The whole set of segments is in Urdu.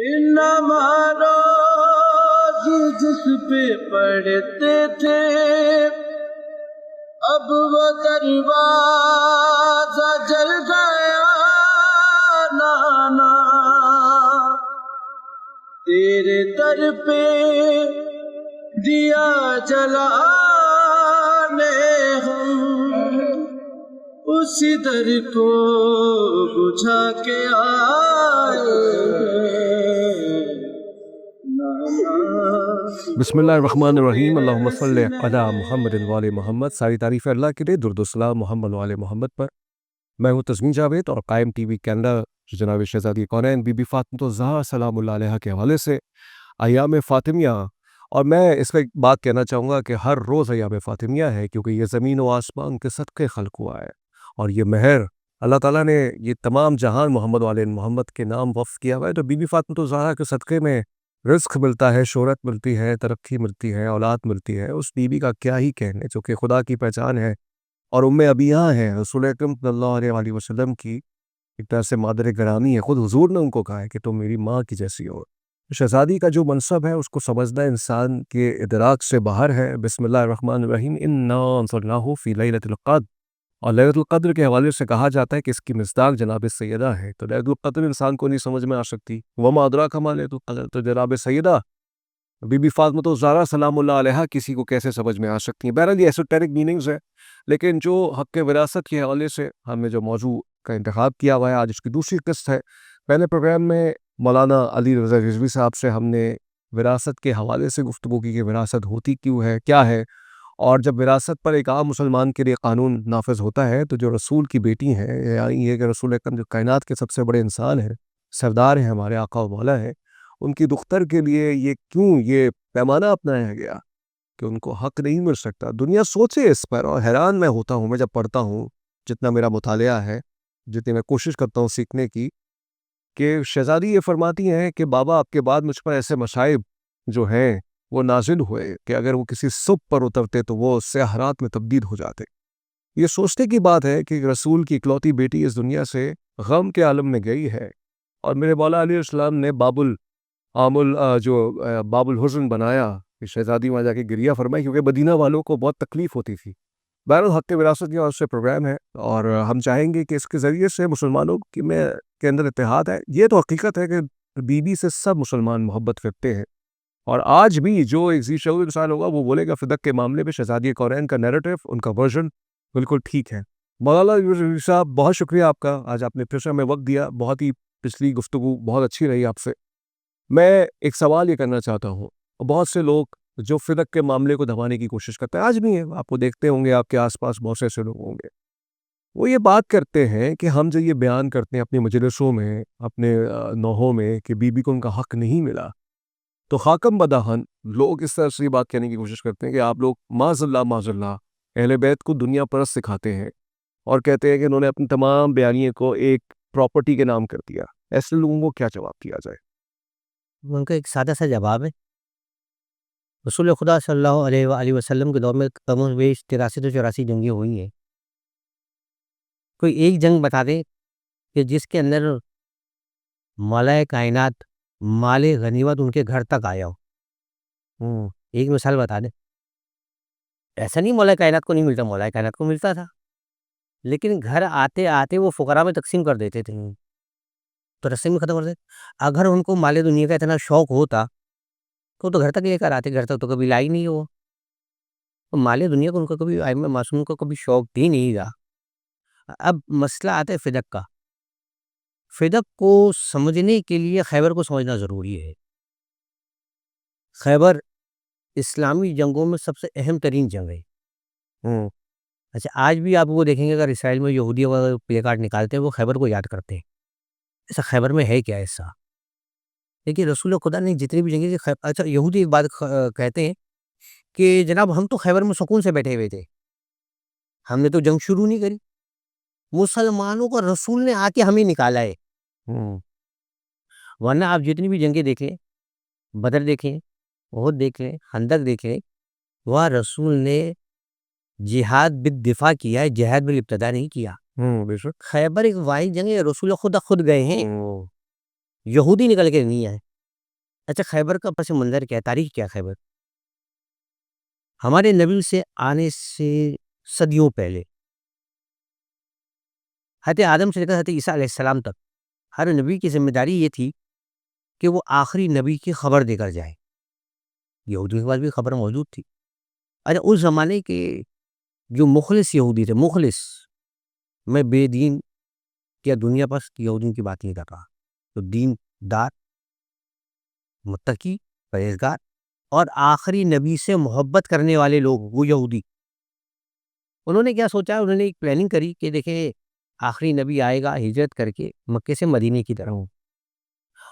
انما روز جس پہ پڑھتے تھے اب وہ دروازہ جل گیا نانا، تیرے در پہ دیا جلانے ہم اسی در کو بجھا کے آئے نانا۔ بسم اللہ الرحمن الرحیم، اللہم صلی علی محمد وآل محمد۔ ساری تعریف اللہ کے لیے، درود و سلام محمد وآل محمد پر۔ میں ہوں تسمین جاوید اور قائم ٹی وی کینیڈا جناب شہزادی کونین بی بی فاطمہ الزہرا سلام اللہ علیہ کے حوالے سے ایام فاطمیہ، اور میں اس پہ ایک بات کہنا چاہوں گا کہ ہر روز ایام فاطمیہ ہے، کیونکہ یہ زمین و آسمان کے صدقے خلق ہوا ہے، اور یہ مہر اللہ تعالیٰ نے یہ تمام جہان محمد وآل محمد کے نام وقف کیا ہوا ہے۔ تو بی بی فاطمہ الزہرا کے صدقے میں رزق ملتا ہے، شہرت ملتی ہے، ترقی ملتی ہے، اولاد ملتی ہے۔ اس بی بی کا کیا ہی کہنے، جو کہ خدا کی پہچان ہے اور ابیاں ہیں، رسول اکرم صلی اللہ علیہ وسلم کی ایک طرح سے مادر گرامی ہے۔ خود حضور نے ان کو کہا ہے کہ تم میری ماں کی جیسی ہو۔ شہزادی کا جو منصب ہے اس کو سمجھنا انسان کے ادراک سے باہر ہے۔ بسم اللہ الرحمن الرحیم، انا انزلناہ فی لیلۃ القدر، اور لیلۃ القدر کے حوالے سے کہا جاتا ہے کہ اس کی مصداق جناب سیدہ ہے۔ تو لیلۃ القدر انسان کو نہیں سمجھ میں آ سکتی، وما ادراک ما لیلۃ القدر، تو جناب سیدہ بی بی فاطمہ الزہرا سلام اللہ علیہ کسی کو کیسے سمجھ میں آ سکتی ہیں۔ بہرحال یہ ایسوٹیرک میننگز ہے، لیکن جو حق وراثت کے حوالے سے ہم نے جو موضوع کا انتخاب کیا ہوا ہے، آج اس کی دوسری قسط ہے۔ پہلے پروگرام میں مولانا علی رضا رضوی صاحب سے ہم نے وراثت کے حوالے سے گفتگو کی کہ وراثت ہوتی کیوں ہے، کیا ہے، اور جب وراثت پر ایک عام مسلمان کے لیے قانون نافذ ہوتا ہے تو جو رسول کی بیٹی ہیں، یعنی یہ کہ رسول اکرم جو کائنات کے سب سے بڑے انسان ہیں، سردار ہیں، ہمارے آقا و مولا ہیں، ان کی دختر کے لیے یہ کیوں یہ پیمانہ اپنایا گیا کہ ان کو حق نہیں مل سکتا۔ دنیا سوچے اس پر، اور حیران میں ہوتا ہوں میں جب پڑھتا ہوں، جتنا میرا مطالعہ ہے، جتنی میں کوشش کرتا ہوں سیکھنے کی، کہ شہزادی یہ فرماتی ہیں کہ بابا آپ کے بعد مجھ پر ایسے مصائب جو ہیں وہ نازل ہوئے کہ اگر وہ کسی صبح پر اترتے تو وہ سیاحرات میں تبدیل ہو جاتے۔ یہ سوچنے کی بات ہے کہ رسول کی اکلوتی بیٹی اس دنیا سے غم کے عالم میں گئی ہے، اور میرے مولا علیہ السلام نے باب الحزن بنایا کہ شہزادی وہاں جا کے گریہ فرمائی، کیونکہ مدینہ والوں کو بہت تکلیف ہوتی تھی۔ بہرحال حق وراثت کی اور سے پروگرام ہے، اور ہم چاہیں گے کہ اس کے ذریعے سے مسلمانوں کے اندر اتحاد ہے۔ یہ تو حقیقت ہے کہ بی بی سے سب مسلمان محبت کرتے ہیں، اور آج بھی جو ایک ذی شعور انسان ہوگا وہ بولے گا فدق کے معاملے میں شہزادی کونین کا نیریٹو، ان کا ورژن بالکل ٹھیک ہے۔ مولانا رضوی صاحب بہت شکریہ آپ کا، آج آپ نے پھر سے ہمیں وقت دیا، بہت ہی پچھلی گفتگو بہت اچھی رہی آپ سے۔ میں ایک سوال یہ کرنا چاہتا ہوں، بہت سے لوگ جو فدق کے معاملے کو دبانے کی کوشش کرتے ہیں، آج بھی ہیں، آپ کو دیکھتے ہوں گے، آپ کے آس پاس بہت سے ایسے لوگ ہوں گے، وہ یہ بات کرتے ہیں کہ ہم جو یہ بیان کرتے ہیں اپنی مجلسوں میں، اپنے نوحوں میں کہ بی بی کو ان کا حق نہیں ملا، تو خاکم بداہن لوگ اس طرح سے یہ بات کہنے کی کوشش کرتے ہیں کہ آپ لوگ معاذ اللہ اہل بیت کو دنیا پرست سکھاتے ہیں، اور کہتے ہیں کہ انہوں نے اپنی تمام بیانیے کو ایک پراپرٹی کے نام کر دیا۔ ایسے لوگوں کو کیا جواب دیا جائے؟ ان کا ایک سادہ سا جواب ہے، رسول خدا صلی اللہ علیہ وآلہ وسلم کے دور میں کم و بیش 83 سے 84 جنگیں ہوئی ہیں۔ کوئی ایک جنگ بتا دے کہ جس کے اندر مولا کائنات مال غنیمت ان کے گھر تک آیا ہو۔ ایک مثال بتا دیں۔ ایسا نہیں مولا کائنات کو نہیں ملتا، مولا کائنات کو ملتا تھا، لیکن گھر آتے آتے وہ فقراء میں تقسیم کر دیتے تھے، تو رستے میں ختم کر دیتے۔ اگر ان کو مال دنیا کا اتنا شوق ہوتا تو گھر تک لے کر آتے، گھر تک تو کبھی لائی نہیں ہو۔ مال دنیا کو ان کو کبھی ائمہ معصومین کو کبھی شوق بھی نہیں رہا۔ اب مسئلہ آتا ہے فدق کا۔ فدق کو سمجھنے کے لیے خیبر کو سمجھنا ضروری ہے۔ خیبر اسلامی جنگوں میں سب سے اہم ترین جنگ ہے۔ اچھا، آج بھی آپ وہ دیکھیں گے اگر اسرائیل میں یہودی پلے کارڈ نکالتے ہیں وہ خیبر کو یاد کرتے ہیں۔ ایسا خیبر میں ہے کیا ایسا؟ لیکن رسول خدا نے جتنی بھی جنگیں، اچھا یہودی ایک بات کہتے ہیں کہ جناب ہم تو خیبر میں سکون سے بیٹھے ہوئے تھے، ہم نے تو جنگ شروع نہیں کری، مسلمانوں کو رسول نے آ کے ہمیں نکالا ہے۔ ورنہ آپ جتنی بھی جنگیں دیکھ لیں، بدر دیکھ لیں، احد دیکھ لیں، خندق دیکھ لیں، وہاں رسول نے جہاد بالدفاع کیا ہے، جہاد بالابتداء نہیں کیا۔ بے شک۔ خیبر ایک واحد جنگ ہے، رسول خدا خود گئے ہیں، یہودی نکل کے نہیں آئے۔ اچھا خیبر کا پس منظر کیا ہے، تاریخ کیا ہے خیبر؟ ہمارے نبی سے آنے سے صدیوں پہلے حضرت آدم سے لے کر حضرت عیسیٰ علیہ السلام تک ہر نبی کی ذمہ داری یہ تھی کہ وہ آخری نبی کی خبر دے کر جائے. یہودیوں کے پاس بھی خبر موجود تھی. اچھا اس زمانے کے جو مخلص یہودی تھے، مخلص، میں بے دین کیا دنیا پر یہودیوں کی بات نہیں کر رہا، تو دین دار، متقی، پرہیزگار اور آخری نبی سے محبت کرنے والے لوگ، وہ یہودی، انہوں نے کیا سوچا؟ انہوں نے ایک پلاننگ کری کہ دیکھیں آخری نبی آئے گا ہجرت کر کے مکے سے مدینے کی طرف،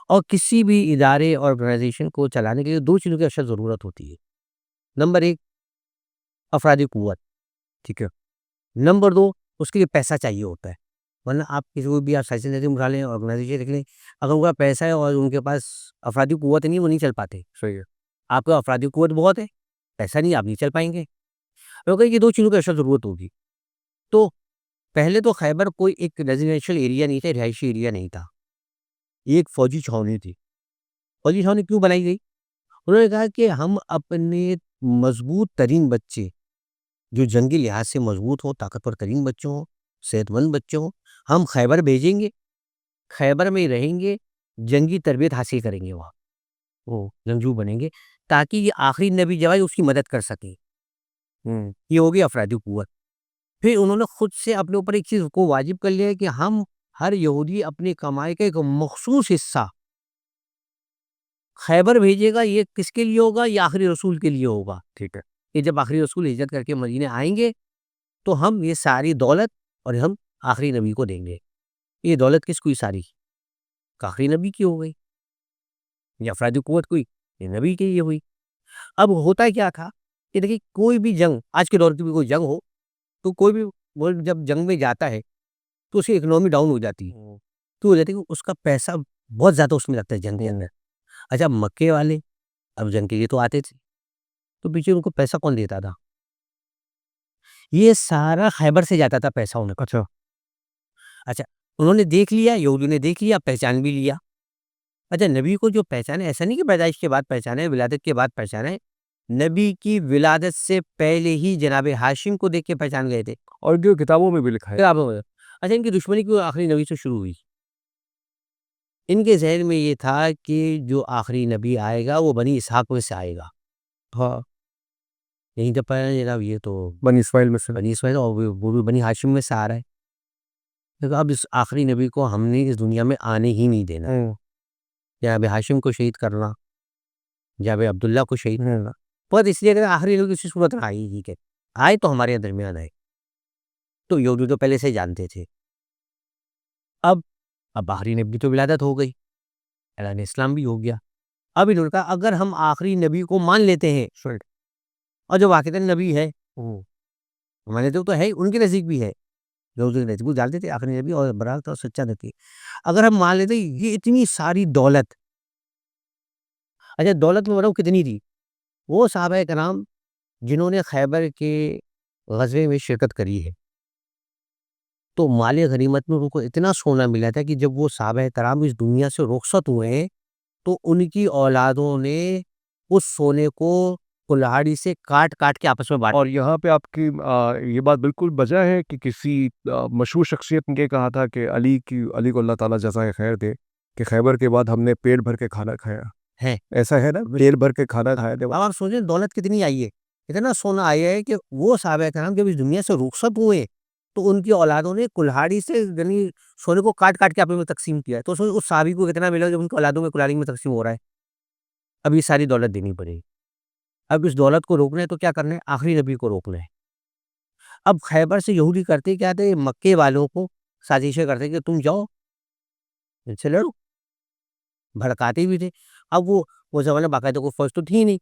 اور کسی بھی ادارے آرگنائزیشن کو چلانے کے لیے دو چیزوں کی اشد ضرورت ہوتی ہے. نمبر ایک، افرادی قوت، ٹھیک ہے. نمبر دو، اس کے لیے پیسہ چاہیے ہوتا ہے. ورنہ آپ کسی کو بھی آپ سائنسی نظم اٹھا لیں، آرگنائزیشن دیکھ لیں، اگر ان کا پیسہ ہے اور ان کے پاس افرادی قوت نہیں، وہ نہیں چل پاتے. صحیح ہے. آپ کا افرادی قوت بہت ہے، پیسہ نہیں، آپ نہیں چل پائیں گے. کیونکہ یہ دو چیزوں کی اشد ضرورت ہوگی. تو پہلے تو خیبر کوئی ایک ریزیڈینشیل ایریا نہیں تھا، رہائشی ایریا نہیں تھا، یہ ایک فوجی چھاؤنی تھی. فوجی چھاؤنی کیوں بنائی گئی؟ انہوں نے کہا کہ ہم اپنے مضبوط ترین بچے جو جنگی لحاظ سے مضبوط ہوں، طاقتور ترین بچے ہوں، صحت مند بچے ہوں، ہم خیبر بھیجیں گے، خیبر میں رہیں گے، جنگی تربیت حاصل کریں گے، وہاں وہ جنگجو بنیں گے، تاکہ یہ آخری نبی جب آئے اس کی مدد کر سکیں. یہ ہوگی افرادی قوت. پھر انہوں نے خود سے اپنے اوپر ایک چیز کو واجب کر لیا کہ ہم ہر یہودی اپنی کمائی کا ایک مخصوص حصہ خیبر بھیجے گا. یہ کس کے لیے ہوگا؟ یہ آخری رسول کے لیے ہوگا. ٹھیک ہے. کہ جب آخری رسول ہجرت کر کے مدینے آئیں گے تو ہم یہ ساری دولت اور ہم آخری نبی کو دیں گے. یہ دولت کس کوئی ساری؟ آخری نبی کی ہو گئی. یہ افرادی قوت کوئی یہ نبی کے لیے ہوئی. اب ہوتا کیا تھا کہ دیکھیے کوئی بھی جنگ، آج کے دور کی بھی کوئی جنگ ہو تو کوئی بھی ملک جب جنگ میں جاتا ہے تو اس کی اکنامی ڈاؤن ہو جاتی ہے، تو ہو جاتی ہے کہ اس کا پیسہ بہت زیادہ اس میں لگتا ہے جنگ کے اندر. اچھا مکے والے اب جنگ کے لیے تو آتے تھے، تو پیچھے ان کو پیسہ کون دیتا تھا؟ یہ سارا خیبر سے جاتا تھا پیسہ انہیں. اچھا انہوں نے دیکھ لیا، یہودیوں نے دیکھ لیا، پہچان بھی لیا. اچھا نبی کو جو پہچانے، ایسا نہیں کہ پیدائش کے بعد پہچانے، ولادت کے بعد پہچانے، نبی کی ولادت سے پہلے ہی جناب ہاشم کو دیکھ کے پہچان گئے تھے. اور جو کتابوں میں بھی لکھا ہے. اچھا ان کی دشمنی کیوں آخری نبی سے شروع ہوئی؟ ان کے ذہن میں یہ تھا کہ جو آخری نبی آئے گا وہ بنی اسحاق میں سے آئے گا. ہاں یہیں تو پہلے جناب یہ تو بنی اسماعیل میں سے. بنی اسماعیل، اور وہ بھی بنی ہاشم میں سے آ رہا ہے. لیکن اب اس آخری نبی کو ہم نے اس دنیا میں آنے ہی نہیں دینا. جناب ہاشم کو شہید کرنا، جناب عبداللہ کو شہید کرنا، پر اس لیے اگر آخری نبی کسی صورت میں آئی ہی کہ آئے تو ہمارے درمیان آئے. تو یہودی تو پہلے سے جانتے تھے. اب آخری نبی تو ولادت ہو گئی، اعلان اسلام بھی ہو گیا. اب انہوں نے کہا اگر ہم آخری نبی کو مان لیتے ہیں اور جو واقعتاً نبی ہے ہمارے تو ہے، ان کے نزدیک بھی ہے، وہ جانتے تھے آخری نبی اور برحق اور سچا نبی، اگر ہم مان لیتے یہ اتنی ساری دولت. اچھا دولت میں بتاؤ کتنی تھی؟ وہ صحابہ کرام جنہوں نے خیبر کے غزوے میں شرکت کری ہے تو مال غنیمت میں ان کو اتنا سونا ملا تھا کہ جب وہ صحابہ کرام اس دنیا سے رخصت ہوئے ہیں تو ان کی اولادوں نے اس سونے کو کلاڑی سے کاٹ کاٹ کے آپس میں بانٹا. اور یہاں پہ آپ کی یہ بات بالکل بجا ہے کہ کسی مشہور شخصیت نے کہا تھا کہ علی کو اللہ تعالیٰ جزائے خیر دے کہ خیبر کے بعد ہم نے پیٹ بھر کے کھانا کھایا ہے. ایسا ہے نا، پیٹ بھر کے کھانا کھایا تھا. اب آپ سوچیں دولت کتنی آئی ہے، اتنا سونا آیا ہے کہ وہ صحابہ کرام جب اس دنیا سے رخصت ہوئے تو ان کی اولادوں نے کلہاڑی سے یعنی سونے کو کاٹ کاٹ کے آپس میں تقسیم کیا ہے. تو اس صحابی کو کتنا ملا جب ان کی اولادوں میں کلہاڑی میں تقسیم ہو رہا ہے. اب یہ ساری دولت دینی پڑے گی. اب اس دولت کو روکنا ہے تو کیا کرنا ہے؟ آخری نبی کو روکنا ہے. اب خیبر سے یہودی کرتے کیا تھے؟ مکے والوں کو سازشیں کرتے کہ تم جاؤ ان سے لڑو، بھڑکاتے بھی تھے. اب وہ زمانہ باقاعدہ کوئی فوج تو تھی نہیں،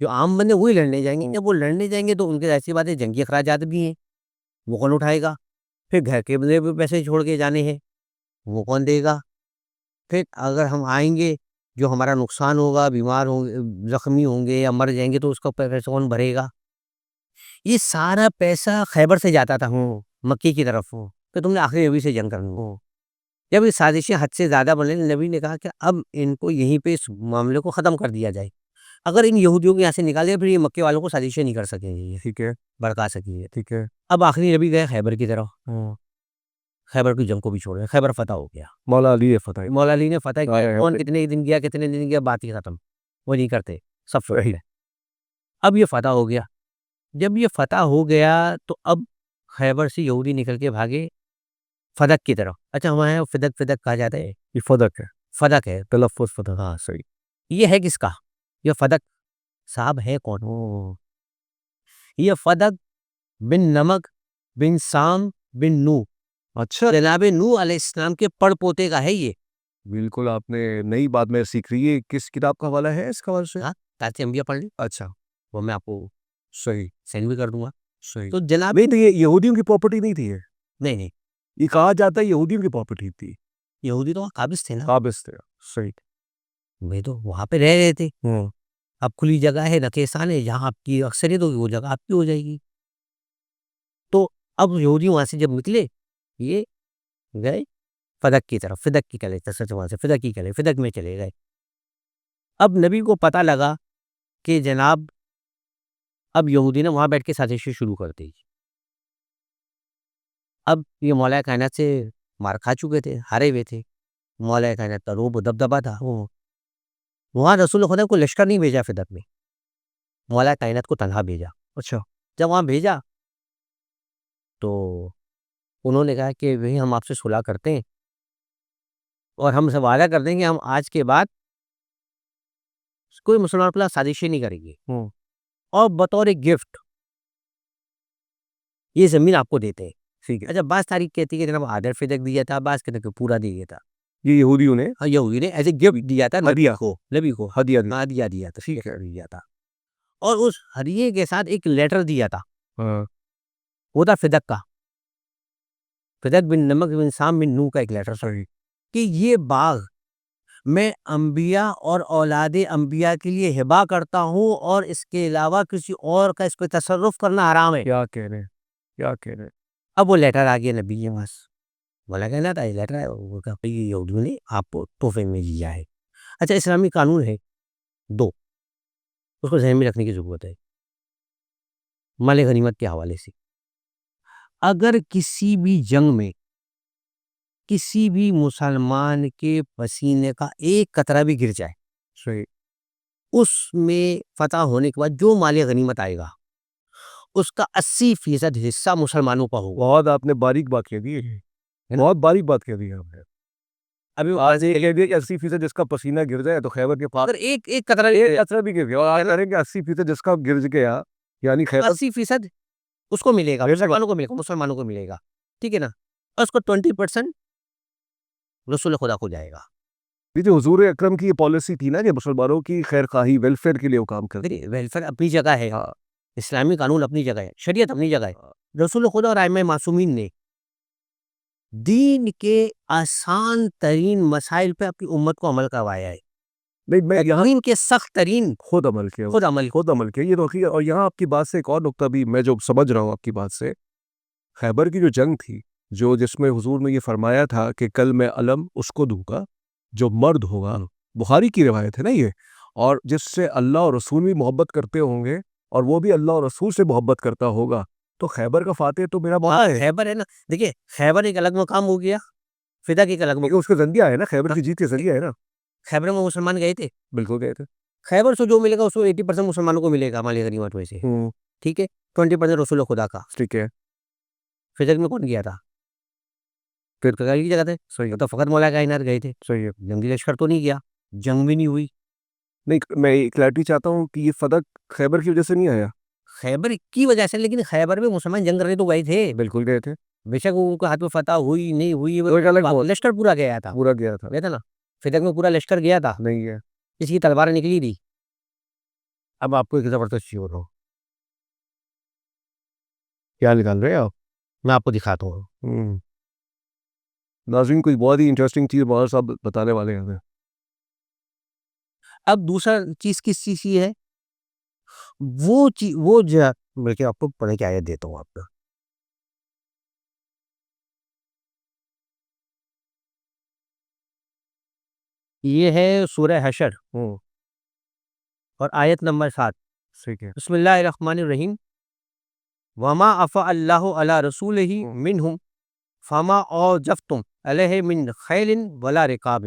جو عام بندے وہی لڑنے جائیں گے. جب وہ لڑنے جائیں گے تو ان کے ایسی بات ہے جنگی اخراجات بھی ہیں، وہ کون اٹھائے گا؟ پھر گھر کے بندے بھی پیسے چھوڑ کے جانے ہیں، وہ کون دے گا؟ پھر اگر ہم آئیں گے جو ہمارا نقصان ہوگا، بیمار ہوں گے، زخمی ہوں گے یا مر جائیں گے تو اس کا پیسہ کون بھرے گا؟ یہ سارا پیسہ خیبر سے جاتا تھا مکی کی طرف کہ تم نے آخری نبی سے جنگ کرنی. جب یہ سازشیں حد سے زیادہ بنے، نبی نے کہا کہ اب ان کو یہیں پہ اس معاملے کو ختم کر دیا جائے. اگر ان یہودیوں کو یہاں سے نکال دیا پھر یہ مکے والوں کو سازشیں نہیں کر سکیں گے، یہ ٹھیک ہے بڑکا سکیں گے. ٹھیک ہے. اب آخری نبی گئے خیبر کی طرف. خیبر کی جنگ کو بھی چھوڑ گئے، خیبر فتح ہو گیا. مولا علی ہے فتح. مولا علی نے فتح آئے کیا. ہیں کون اپنے- کتنے دن گیا کتنے دن گیا بات ہی ختم، وہ نہیں کرتے، سب فٹ ہے. اب یہ فتح ہو گیا. جب یہ فتح ہو گیا تو اب خیبر سے یہودی نکل کے بھاگے فدق کی طرف. اچھا ہمارے یہاں فدق کہا جاتا ہے، یہ فدق ہے، فدق ہے. تلفظ فتح. ہاں صحیح. یہ ہے کس کا؟ یہ فدق صاحب ہے کون؟ یہ فدق بن نمک بن سام بن نو، اچھا جناب نو علیہ السلام کے پڑ پوتے کا ہے یہ. بالکل آپ نے نئی بات میں سیکھ رہی ہے. کس کتاب کا حوالہ ہے اس کا حوالے سے؟ ہاں تاکہ انبیاء پڑھ لیں، اچھا وہ میں آپ کو صحیح سینڈ بھی کر دوں گا. صحیح. تو جناب نہیں تو یہ یہودیوں کی پراپرٹی نہیں تھی، نہیں یہ کہا جاتا ہے یہودیوں کی پراپرٹی تھی. یہودی تو وہاں قابض تھے نا، قابض تھے. صحیح. وہ تو وہاں پہ رہ رہے تھے. اب کھلی جگہ ہے، نکیسان ہے، جہاں آپ کی اکثریت ہوگی وہ جگہ آپ کی ہو جائے گی. تو اب یہودی وہاں سے جب نکلے یہ گئے فدق کی طرف. فدق کی کلے سچ وہاں سے فدق کی کلے فدق میں چلے گئے. اب نبی کو پتہ لگا کہ جناب اب یہودی نے وہاں بیٹھ کے سازشیں شروع کر دی. اب یہ مولا کائنات سے مار کھا چکے تھے، ہارے ہوئے تھے. مولا کائنات کا روب و دبدبا تھا. وہاں رسول خدا کو لشکر نہیں بھیجا فدق میں، مولا کائنات کو تنہا بھیجا. اچھا جب وہاں بھیجا تو انہوں نے کہا کہ بھئی ہم آپ سے صلح کرتے ہیں اور ہم سے وعدہ کر دیں کہ ہم آج کے بعد کوئی مسلمان پر سازشیں نہیں کریں گے، اور بطور گفٹ یہ زمین آپ کو دیتے ہیں. ٹھیک ہے. اچھا بعض تاریخ کہتی ہے کہ جناب آدھر فدق دیا تھا، بعض کہتے ہیں کہ پورا دیا تھا. یہ یہودیوں نے یہودی نے ایز اے گفٹ دیا تھا ہدیہ نبی کو ہدیہ دی. ہدیہ دیا تھا. ٹھیک ہے. دیا تھا اور اس ہدیے کے ساتھ ایک لیٹر دیا تھا، ہاں وہ تھا فدق کا. فدق بن نمک بن سام بن نو کا ایک لیٹر تھا صحیح. کہ یہ باغ میں انبیاء اور اولاد انبیاء کے لیے ہبا کرتا ہوں اور اس کے علاوہ کسی اور کا اس پہ تصرف کرنا حرام ہے. کیا کہہ رہے ہیں کیا کہہ رہے ہیں. اب وہ لیٹر آ گیا نبی کے پاس. بولا کہنا تھا یہ لیٹر ہے، وہ کہا یہ یہودیوں نے آپ کو تحفے میں دیا ہے. اچھا اسلامی قانون ہے دو، اس کو ذہن میں رکھنے کی ضرورت ہے. مال غنیمت کے حوالے سے اگر کسی بھی جنگ میں کسی بھی مسلمان کے پسینے کا ایک قطرہ بھی گر جائے، صحیح. اس میں فتح ہونے کے بعد جو مال غنیمت آئے گا اس کا 80% حصہ مسلمانوں کا ہوگا. بہت آپ نے باریک بات کہہ دی ہے، بہت باریک بات کہہ دی ہے آپ نے. ابھی آج یہ کہہ دیا کہ 80% جس کا پسینہ گر جائے تو خیبر کے پاس اگر ایک قطرہ ایک اثر بھی گر گیا، اور آج کہہ رہے ہیں کہ 80% جس کا گر گیا یعنی خیبر 80% اس کو ملے گا، مسلمانوں کو ملے گا، مسلمانوں کو ملے گا. ٹھیک ہے نا. اور اس کو 20% رسول خدا کو جائے گا. یہ جو حضور اکرم کی یہ پالیسی تھی نا کہ مسلمانوں کی خیر خواہی ویلفیئر کے لیے وہ کام کرتے. ویلفیئر اپنی جگہ ہے، اسلامی قانون اپنی جگہ ہے، شریعت اپنی جگہ ہے. رسول خدا اور ائمہ معصومین نے دین کے آسان ترین مسائل پہ اپنی امت کو عمل کروایا ہے. نہیں میں یہاں دین کے سخت ترین خود عمل کیا خود عمل کیا یہ روکیے. اور یہاں آپ کی بات سے ایک اور نقطہ بھی میں جو سمجھ رہا ہوں آپ کی بات سے، خیبر کی جو جنگ تھی جس میں حضور نے یہ فرمایا تھا کہ کل میں علم اس کو دوں گا جو مرد ہوگا، بخاری کی روایت ہے نا یہ، اور جس سے اللہ اور رسول بھی محبت کرتے ہوں گے اور وہ بھی اللہ اور رسول سے محبت کرتا ہوگا، تو خیبر کا فاتح تو میرا مولا ہے. خیبر ہے نا. دیکھیے خیبر ایک الگ مقام ہو گیا، فدق ایک الگ مقام. اس کا ذریعہ ہے نا، خیبر کی جیت کے ذریعہ ہے نا. خیبر میں مسلمان گئے تھے، بالکل گئے تھے. خیبر سے جو ملے گا اس کو 80% مسلمانوں کو ملے گا مال غنیمت میں سے. ٹھیک ہے. 20% رسول خدا کا. ٹھیک ہے. فدق میں کون گیا تھا؟ پھر کی جگہ تھے. صحیح تو فقط مولا کائنات گئے تھے، صحیح ہے. جنگی لشکر تو نہیں گیا، جنگ بھی نہیں ہوئی. نہیں میں کلیئرٹی چاہتا ہوں کہ یہ فدق خیبر کی وجہ سے نہیں آیا. خیبر کی وجہ سے، لیکن خیبر میں مسلمان جنگ کرنے تو گئے تھے. بالکل گئے تھے. بے شک ان کے ہاتھ میں فتح ہوئی نہیں ہوئی، لشکر پورا گیا تھا. پورا گیا تھا. گیا تھا نا. فدق میں پورا لشکر گیا تھا، نہیں ہے. اس کی تلوار نکلی تھی. اب آپ کو ایک زبردست چیز بول رہا ہوں، کیا نکال رہے ہیں آپ؟ میں آپ کو دکھاتا ہوں. ناظرین کوئی بہت ہی انٹرسٹنگ چیز مولانا صاحب بتانے والے ہیں ہمیں. اب دوسرا چیز کس چیز کی ہے، وہ جو بلکہ آپ کو پڑھنے کی آیت دیتا ہوں آپ کو. یہ ہے سورہ حشر ہوں اور آیت نمبر 7. ٹھیک ہے. بسم اللہ الرحمن الرحیم. وما افاء اللہ علی رسولہ منہم فما اوجفتم علیہ من خیل ولا رکاب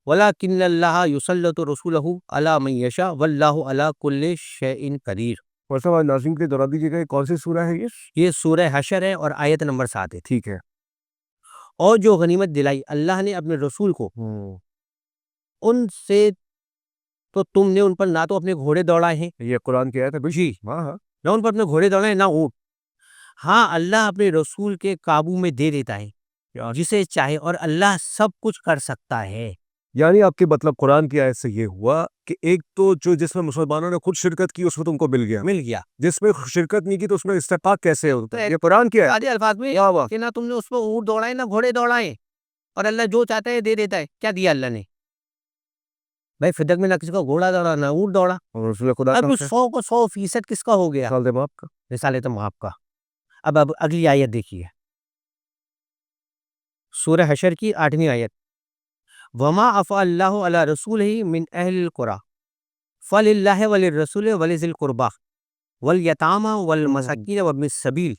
ولکن اللہ یسلط رسولہ علی من یشاء واللہ علی کل شیء قدیر. اور سب ناظرین کے دورہ دیجیے گا یہ کون سی سورہ ہے یہ سورہ حشر ہے اور آیت نمبر 7 ہے. ٹھیک ہے. اور جو غنیمت دلائی اللہ نے اپنے رسول کو ان سے تو تم نے ان پر نہ تو اپنے گھوڑے دوڑائے ہیں، یہ قرآن کی آیت ہے. جی، ہاں ہاں. نہ ان پر اپنے گھوڑے دوڑائے ہیں، نہ اونٹ. ہاں، اللہ اپنے رسول کے قابو میں دے دیتا ہے جسے چاہے، اور اللہ سب کچھ کر سکتا ہے. یعنی آپ کے مطلب قرآن کی آیت سے یہ ہوا کہ ایک تو جو جس میں مسلمانوں نے خود شرکت کی اس میں تم کو مل گیا، جس میں شرکت نہیں کی تو اس میں استحقاق کیسے ہوتا ہے؟ یہ قرآن کی آیت. آدھے الفاظ میں کہ نہ تم نے اس پر اونٹ دوڑائے نہ گھوڑے دوڑائے، اور اللہ جو چاہتا ہے دے دیتا ہے. کیا دیا اللہ نے؟ بھائی فدق میں نہ کسی کا گھوڑا دوڑا نہ اونٹ دوڑا. اور رسول خدا اب 100 کو 100% کس کا ہو گیا؟ رسالت مآب کا. اب اگلی آیت دیکھیے، سورہ حشر کی 8ویں آیت. وما افاء اللہ علی رسولہ من اہل القری فللہ وللرسول ولذی القربی والیتامی والمساکین وابن السبیل.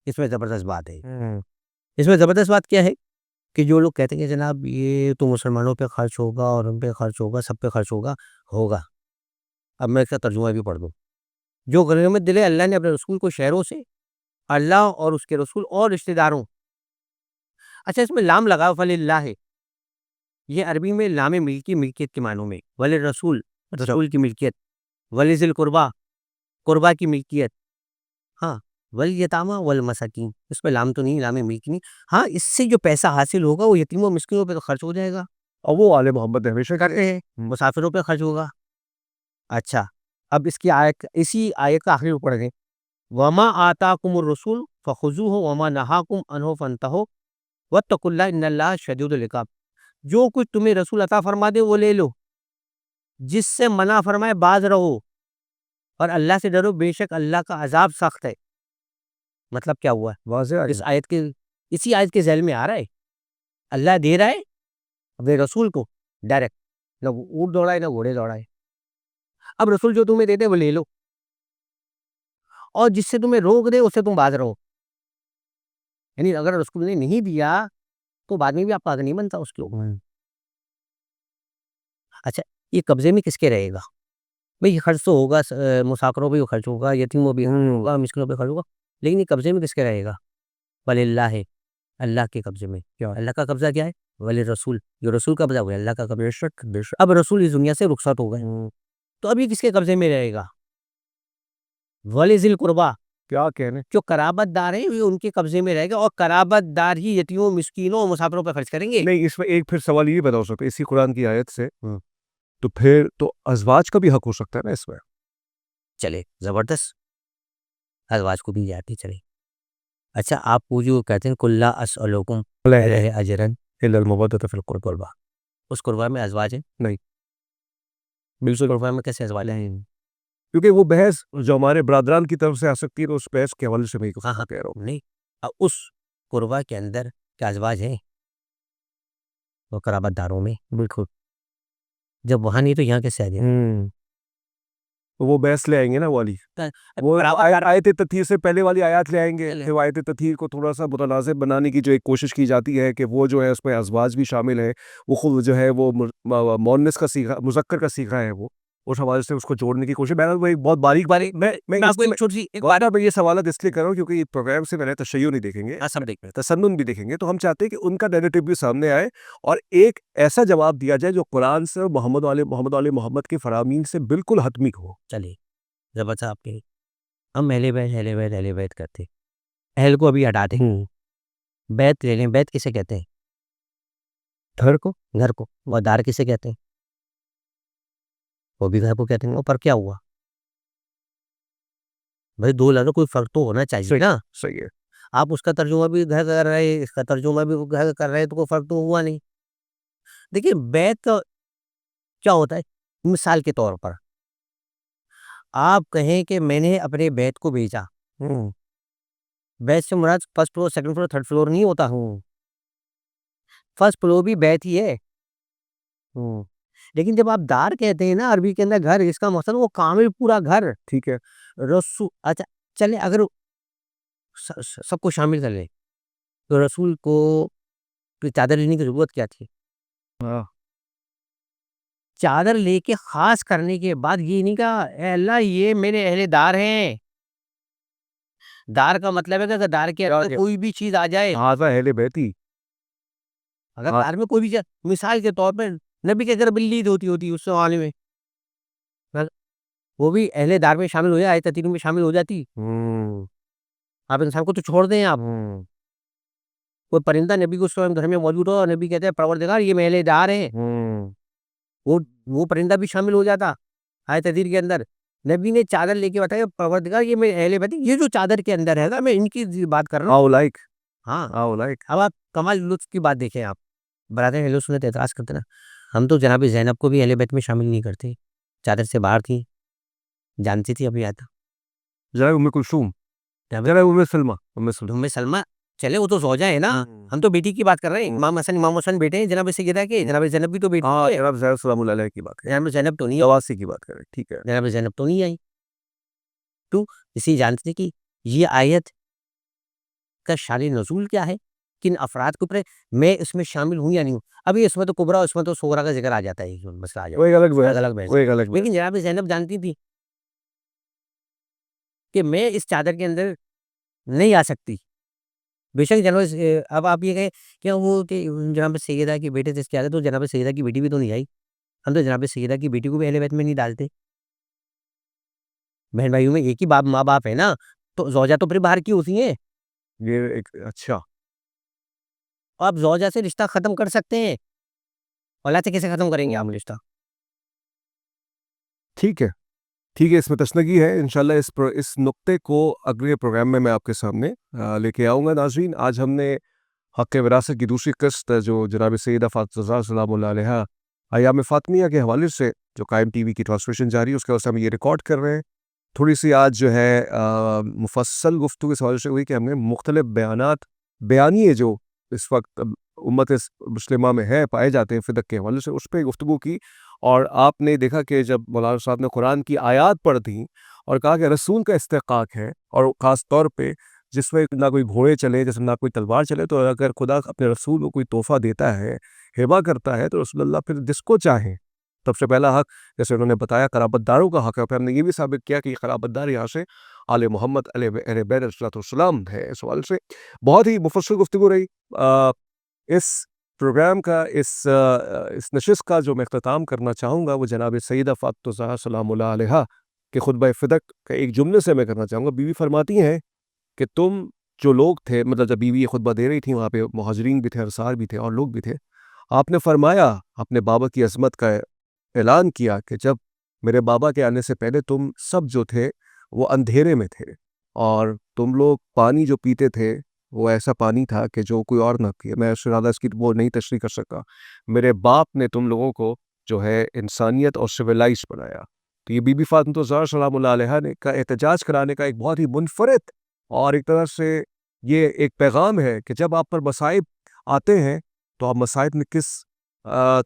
اس میں زبردست بات ہے. اس میں زبردست بات کیا ہے کہ جو لوگ کہتے ہیں کہ جناب یہ تو مسلمانوں پہ خرچ ہوگا اور ان پہ خرچ ہوگا، سب پہ خرچ ہوگا. اب میں اس کا ترجمہ بھی پڑھ دوں. جو غنیمت دلے اللہ نے اپنے رسول کو شہروں سے، اللہ اور اس کے رسول اور رشتہ داروں. اچھا، اس میں لام لگا فللہ ہے، یہ عربی میں لام ملکیت کے معنوں میں. وللرسول، رسول کی ملکیت. ولذی القربی، قربا کی ملکیت. ہاں، والیتامی والمساکین، اس میں لام تو نہیں، لام ملکی نہیں. ہاں، اس سے جو پیسہ حاصل ہوگا وہ یتیموں مسکینوں پہ تو خرچ ہو جائے گا، اور وہ آل محمد ہمیشہ کرتے ہیں، مسافروں پہ خرچ ہوگا. اچھا، اب اس کی آیت، اسی آیت کا آخری پڑھ گئے. وما آتاکم الرسول فخذوہ وما نہاکم عنہ فانتہوا واتقوا اللہ ان اللہ شدید العقاب. جو کچھ تمہیں رسول عطا فرما دے وہ لے لو، جس سے منع فرمائے باز رہو، اور اللہ سے ڈرو، بے شک اللہ کا عذاب سخت ہے. مطلب کیا ہوا؟ واضح اس آیت کے، اسی آیت کے ذیل میں آ رہا ہے اللہ دے رہا ہے اپنے رسول کو ڈائریکٹ، نہ اونٹ دوڑائے نہ گھوڑے دوڑائے. اب رسول جو تمہیں دیتے وہ لے لو، اور جس سے تمہیں روک دے اس سے تم باز رہو. یعنی اگر رسول نے نہیں دیا تو بعد میں بھی آپ کا حق نہیں بنتا اس کے اوپر. اچھا، یہ قبضے میں کس کے رہے گا؟ بھئی خرچ تو ہوگا، مسافروں پہ بھی خرچ ہوگا، یتیموں پہ ہوگا، مسکینوں پہ خرچ ہوگا، لیکن یہ قبضے میں کس کے رہے گا؟ وللہ ہے، اللہ کے قبضے میں. اللہ کا قبضہ کیا ہے؟ وللرسول، جو رسول کا قبضہ ہوا ہے اللہ کا قبضہ. بے شک. اب رسول اس دنیا سے رخصت ہو گئے تو اب یہ کس کے قبضے میں رہے گا؟ وَلِذِی الْقُرْبَىٰ، کیا کہنے، جو قرابت دار ہیں یہ ان کے قبضے میں رہے گا، اور قرابت دار ہی یتیموں، مسکینوں اور مسافروں پہ خرچ کریں گے. نہیں اس میں ایک پھر سوال یہ بتا سکتے اسی قرآن کی آیت سے تو پھر تو ازواج کا بھی حق ہو سکتا ہے نا اس میں. چلے، زبردست، ازواج کو بھی جاتی چلے. اچھا، آپ کو جو کہتے ہیں کُلَّ أَسْأَلُكُمْ عَلَيْهِ أَجْرًا الا المودۃ فی القربہ، اس قربہ میں ازواج ہیں؟ نہیں. بالکل، قربہ میں کیسے ازواج ہیں؟ کیونکہ وہ بحث جو ہمارے برادران کی طرف سے آ سکتی ہے تو اس بحث کے حوالے سے میں کہہ رہا ہوں. نہیں، اب اس قربہ کے اندر کیا ازواج ہیں؟ وہ قرابت داروں میں. بالکل، جب وہاں نہیں تو یہاں کیسے آ جائیں؟ وہ بحث لے آئیں گے نا والی، وہ آیت تطہیر سے پہلے والی آیات لے آئیں گے. پھر آیت تطہیر کو تھوڑا سا متنازع بنانے کی جو ایک کوشش کی جاتی ہے کہ وہ جو ہے اس میں ازواج بھی شامل ہیں، وہ خود جو ہے وہ مؤنث کا صیغہ، مذکر کا صیغہ ہے، وہ اس حوالے سے اس کو جوڑنے کی کوشش. میں ایک بہت باریک میں یہ سوالات اس لیے کر رہا ہوں کیونکہ یہ پروگرام سے پہلے تشیع نہیں دیکھیں گے، تسنن بھی دیکھیں گے، تو ہم چاہتے ہیں کہ ان کا نیریٹو بھی سامنے آئے اور ایک ایسا جواب دیا جائے جو قرآن سے محمد علیہ محمد کے فرامین سے بالکل حتمی ہو. چلیے، زبردست. آپ کے ہم اہل بیت کرتے، اہل کو ابھی ہٹاتے، بیت لے لیں. بیت کسے کہتے ہیں؟ گھر کو. اور دار کسے کہتے ہیں؟ وہ بھی گھر کو کہتے ہیں. پر کیا ہوا بھائی؟ دو لفظ کوئی فرق تو ہونا چاہیے نا. صحیح ہے. آپ اس کا ترجمہ بھی گھر کر رہے، اس کا ترجمہ بھی گھر کر رہے، تو کوئی فرق تو ہوا نہیں. دیکھیے، بیت کیا ہوتا ہے؟ مثال کے طور پر آپ کہیں کہ میں نے اپنے بیت کو بیچا. بیت سے مراد first floor, second floor, third floor نہیں ہوتا. فرسٹ فلور بھی بیت ہی ہے. لیکن جب آپ دار کہتے ہیں نا عربی کے اندر گھر، اس کا مقصد وہ کامل پورا گھر. ٹھیک ہے. رسول اچھا چلے اگر سب کو شامل کر لیں تو رسول کو چادر لینے کی ضرورت کیا تھی؟ چادر لے کے خاص کرنے کے بعد یہ نہیں کہا اے اللہ یہ میرے اہل دار ہیں. دار کا مطلب ہے کہ دار کے اندر کوئی بھی چیز آ جائے، ہاذا اہل بیتی. اگر دار میں کوئی بھی چیز، مثال کے طور پر نبی کے گھر بلی ہوتی اس زمانے میں، وہ بھی اہل دار میں شامل ہو جائے، آیت 3 میں شامل ہو جاتی. آپ انسان کو تو چھوڑ دیں، آپ کوئی پرندہ نبی کو اس وقت گھر میں موجود ہو اور نبی کہتے ہیں پروردگار یہ میرے اہل دار ہیں، وہ پرندہ بھی شامل ہو جاتا آیت 3 کے اندر. نبی نے چادر لے کے بتایا پروردگار یہ میرے اہل بیت، یہ جو چادر کے اندر ہے میں ان کی بات کر رہا ہوں. لائک ہاں اب آپ کمال لطف کی بات دیکھیں. آپ برادر اہل سنت اعتراض کرتے نا، ہم تو جناب زینب کو بھی اہل بیت میں شامل نہیں کرتے، چادر سے باہر تھی، جانتی تھی ابھی آتا. جناب ام کلثوم، جناب ام سلمہ، ام سلمہ چلے وہ تو زوجہ ہے نا، ہم تو بیٹی کی بات کر رہے ہیں. امام حسن بیٹے ہیں جناب سیدہ کے، جناب زینب بھی تو بیٹی ہے. جناب زینب سلام اللہ علیہ کی بات کریں، جناب زینب تو نہیں، نواسی کی بات کریں. ٹھیک ہے. جناب زینب تو نہیں آئی. تو اسی جانتے تھے کہ یہ آیت کا شان نزول کیا ہے، کن افراد کے اوپر میں اس میں شامل ہوں یا نہیں ہوں. ابھی اس میں تو کبرا اس میں تو صغرا کا ذکر آ جاتا ہے، مسئلہ آ وہ ایک الگ جاتا بحث، ہے، الگ وہ ایک الگ بحث. لیکن جناب زینب جانتی تھی کہ میں اس چادر کے اندر نہیں آ سکتی. بے شک جناب اب آپ یہ کہیں کیا وہ کہ جناب سیدہ کی بیٹے سے اس چادر، تو جناب سیدہ کی بیٹی بھی تو نہیں آئی. ہم تو جناب سیدہ کی بیٹی کو بھی اہل بیت میں نہیں ڈالتے. بہن بھائیوں میں ایک ہی باپ ماں باپ ہے نا، تو زوجہ تو پھر باہر کی ہوتی ہیں. یہ ایک اچھا، آپ زوجہ سے رشتہ ختم کر سکتے ہیں، اولاد سے کیسے ختم کریں گے آپ رشتہ؟ ٹھیک ہے. ٹھیک ہے، اس میں تشنگی ہے. انشاءاللہ اس نقطے کو اگلے پروگرام میں آپ کے سامنے لے کے آؤں گا. ناظرین، آج ہم نے حق وراثت کی دوسری قسط جو جناب سیدہ فاطمہ زہرا سلام اللہ علیہا ایام فاطمیہ کے حوالے سے جو قائم ٹی وی کی ٹرانسمیشن جاری ہے، اس کے واسطے ہم یہ ریکارڈ کر رہے ہیں. تھوڑی سی آج جو ہے مفصل گفتگو اس حوالے سے ہوئی کہ ہم نے مختلف بیانیے جو اس وقت امت مسلمہ میں ہے، پائے جاتے ہیں فدق کے حوالے سے، اس پہ گفتگو کی. اور آپ نے دیکھا کہ جب مولانا صاحب نے قرآن کی آیات پڑھ دیں اور کہا کہ رسول کا استحقاق ہے، اور خاص طور پہ جس میں نہ کوئی گھوڑے چلے، جس میں نہ کوئی تلوار چلے، تو اگر خدا اپنے رسول کو کوئی تحفہ دیتا ہے، ہبہ کرتا ہے، تو رسول اللہ پھر جس کو چاہیں. سب سے پہلا حق جیسے انہوں نے بتایا قرابت داروں کا حق ہے، پھر ہم نے یہ بھی ثابت کیا کہ یہ قرابت دار یہاں سے آل محمد اہل بیت علیہ السلام ہے. اس حوالے سے بہت ہی مفصل گفتگو رہی. اس پروگرام کا اس نشست کا جو میں اختتام کرنا چاہوں گا وہ جناب سیدہ فاطمہ زہرا سلام اللہ علیہا کے خطبہ فدق کا ایک جملے سے میں کرنا چاہوں گا. بیوی فرماتی ہیں کہ تم جو لوگ تھے، مطلب جب بیوی یہ خطبہ دے رہی تھی، وہاں پہ مہاجرین بھی تھے، انصار بھی تھے، اور لوگ بھی تھے. آپ نے فرمایا، اپنے بابا کی عظمت کا اعلان کیا کہ جب میرے بابا کے آنے سے پہلے تم سب جو تھے وہ اندھیرے میں تھے، اور تم لوگ پانی جو پیتے تھے وہ ایسا پانی تھا کہ جو کوئی اور نہ پیے. میں اس سے زیادہ اس کی وہ نہیں تشریح کر سکا. میرے باپ نے تم لوگوں کو جو ہے انسانیت اور سویلائز بنایا. تو یہ بی بی فاطمہ زہرا سلام اللہ علیہا نے کا احتجاج کرانے کا ایک بہت ہی منفرد اور ایک طرح سے یہ ایک پیغام ہے کہ جب آپ پر مصائب آتے ہیں تو آپ مصائب میں کس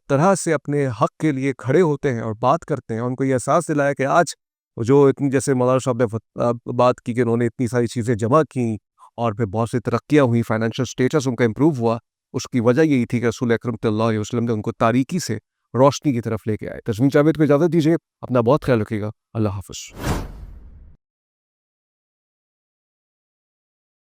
طرح سے اپنے حق کے لیے کھڑے ہوتے ہیں اور بات کرتے ہیں. ان کو یہ احساس دلایا کہ آج جو اتنی، جیسے مولانا صاحب نے بات کی کہ انہوں نے اتنی ساری چیزیں جمع کیں اور پھر بہت سی ترقیاں ہوئی، فائنینشیل سٹیٹس ان کا امپروو ہوا، اس کی وجہ یہی تھی کہ رسول اکرم صلی اللہ علیہ وسلم نے ان کو تاریکی سے روشنی کی طرف لے کے آئے. تسمیم جاوید کو اجازت دیجیے، اپنا بہت خیال رکھیے گا. اللہ حافظ.